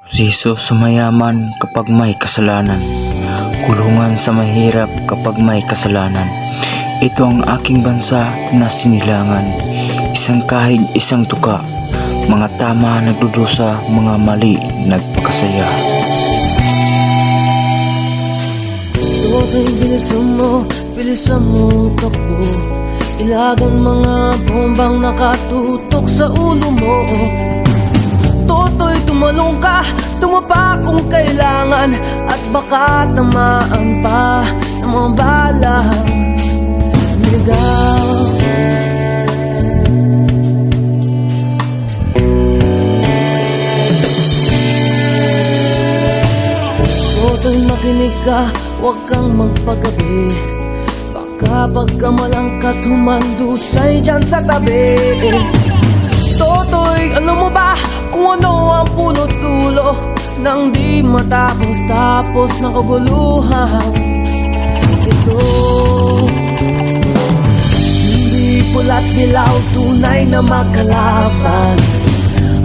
Siso sa mayaman kapag may kasalanan, kulungan sa mahirap kapag may kasalanan. Ito ang aking bansa na sinilangan, isang kahig, isang tuka, mga tama nagdudusa, mga mali nagpakasaya. Tuwagay bilisan mo takbo, ilagan mga bombang nakatutok sa ulo mo. Toto'y tumalong ka, tumapa kung kailangan, at baka tamaan pa ng mga balang ligaw. Toto'y makinig ka, huwag kang magpagabi, baka pagkamalang ka tumandusay dyan sa tabi. Toto'y alam mo ba kung ano ang punot dulo nang di matapos na kaguluhan ito? Hindi pula't dilaw, tunay na magkalaban,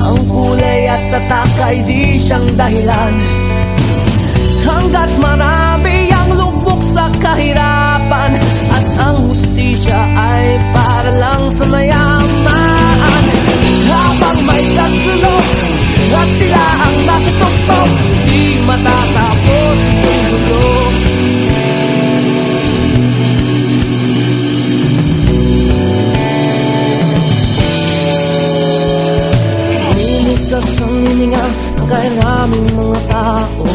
ang kulay at tatak ay di siyang dahilan. Hanggat marami ang lubog sa kahirapan, at ang hustisya ay para lang sa mayaman. Habang may katsulog at sila ang nasa tuktok, di matatapos itong gulo. Liligtas ang hininga ng kairaming mga tao,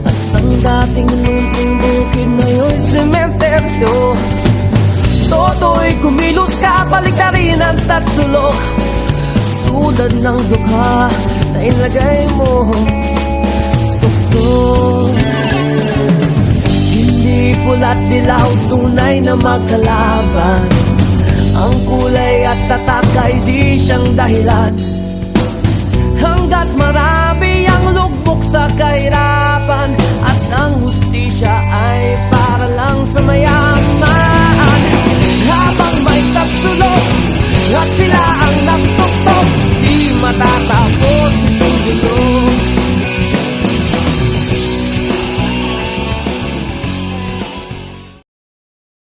at ang dating lunting bukid ngayon'y sementeryo. Toto'y kumilos ka, baliktarin ang tatsulok, tulad ng dukha na ilagay mo tuktok. Hindi pula't dilaw, tunay na magkalaban, ang kulay at tatak ay di siyang dahilan. Hanggat marami ang lugmok sa kahirapan,